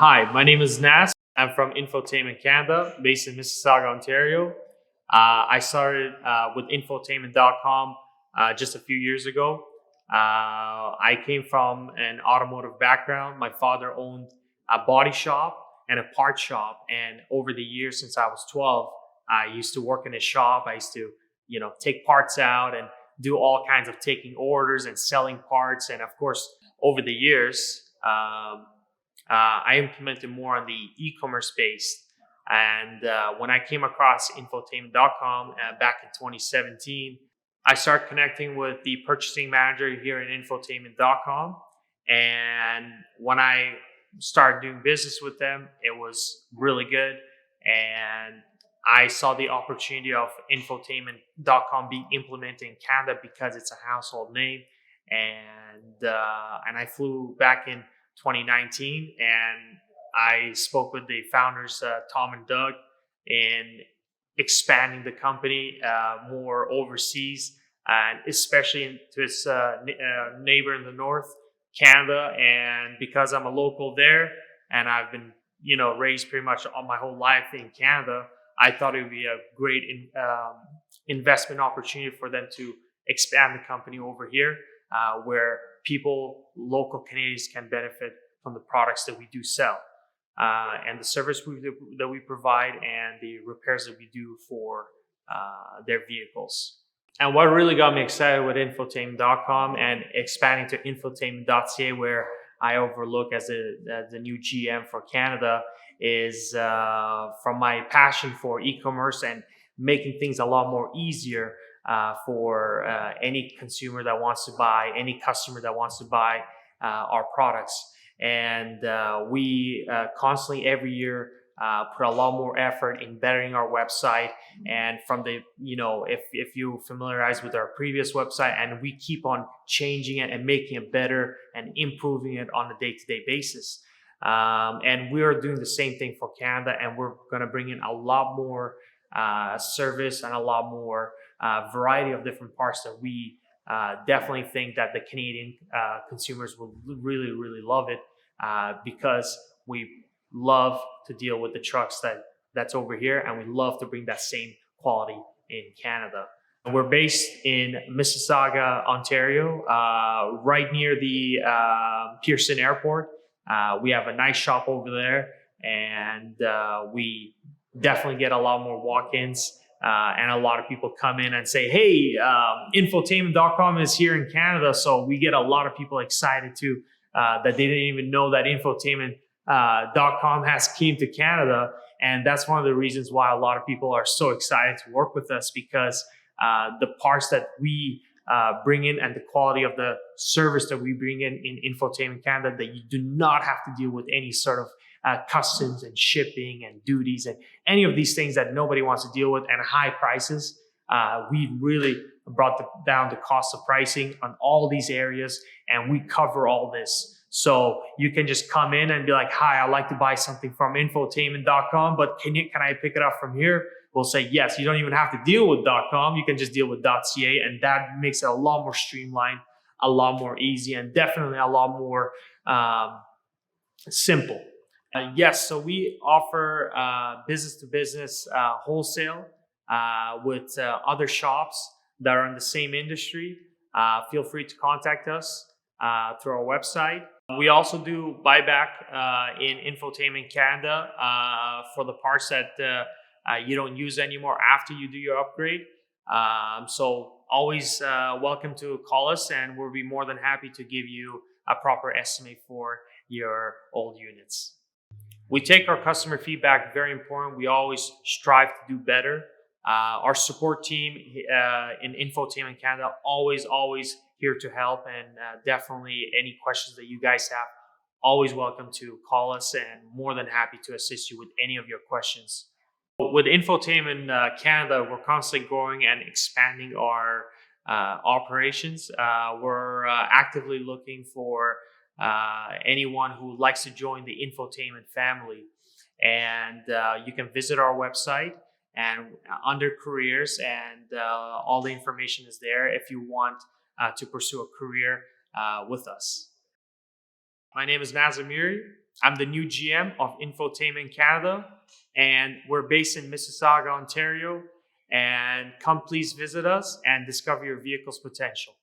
Hi, my name is Nas. I'm from Infotainment Canada, based in Mississauga, Ontario. I started with Infotainment.com just a few years ago. I came from an automotive background. My father owned a body shop and a part shop, and over the years since I was 12, I used to work in his shop. I used to, take parts out and do all kinds of taking orders and selling parts. And of course, over the years, I implemented more on the e-commerce space. And when I came across Infotainment.com back in 2017, I started connecting with the purchasing manager here in Infotainment.com. And when I started doing business with them, it was really good. And I saw the opportunity of Infotainment.com being implemented in Canada because it's a household name. And I flew back in 2019, and I spoke with the founders, Tom and Doug, in expanding the company more overseas, and especially into its neighbor in the north, Canada. And because I'm a local there, and I've been raised pretty much all my whole life in Canada, I thought it would be a great investment opportunity for them to expand the company over here, where local Canadians can benefit from the products that we do sell, and the service that we provide, and the repairs that we do for their vehicles. And what really got me excited with Infotainment.com and expanding to Infotainment.ca, where I overlook as the new GM for Canada, is from my passion for e-commerce and making things a lot more easier for any consumer that wants to buy, any customer that wants to buy our products. And we constantly every year put a lot more effort in bettering our website. And from the, if you familiarize with our previous website, and we keep on changing it and making it better and improving it on a day-to-day basis. And we are doing the same thing for Canada, and we're going to bring in a lot more service and a lot more variety of different parts that we definitely think that the Canadian consumers will really, really love it, because we love to deal with the trucks that's over here, and we love to bring that same quality in Canada. We're based in Mississauga, Ontario, right near the Pearson Airport. We have a nice shop over there, and we definitely get a lot more walk-ins. And a lot of people come in and say, hey, Infotainment.com is here in Canada. So we get a lot of people excited too, that they didn't even know that Infotainment.com has came to Canada. And that's one of the reasons why a lot of people are so excited to work with us, because the parts that we bring in and the quality of the service that we bring in Infotainment Canada, that you do not have to deal with any sort of customs and shipping and duties and any of these things that nobody wants to deal with, and high prices. We really brought down the cost of pricing on all these areas, and we cover all this. So you can just come in and be like, hi, I'd like to buy something from Infotainment.com, but can I pick it up from here? We'll say, yes, you don't even have to deal with .com. You can just deal with .ca, and that makes it a lot more streamlined, a lot more easy, and definitely a lot more simple. Yes, so we offer business-to-business wholesale with other shops that are in the same industry. Feel free to contact us through our website. We also do buyback in Infotainment Canada for the parts that you don't use anymore after you do your upgrade. So always welcome to call us, and we'll be more than happy to give you a proper estimate for your old units. We take our customer feedback very important. We always strive to do better. Our support team in Infotainment Canada always here to help, and definitely any questions that you guys have, always welcome to call us, and more than happy to assist you with any of your questions. With Infotainment Canada, we're constantly growing and expanding our operations. We're actively looking for anyone who likes to join the Infotainment family. And you can visit our website and under careers, and all the information is there if you want to pursue a career with us. My name is Nazamiri. I'm the new GM of Infotainment Canada, and we're based in Mississauga, Ontario. And come please visit us and discover your vehicle's potential.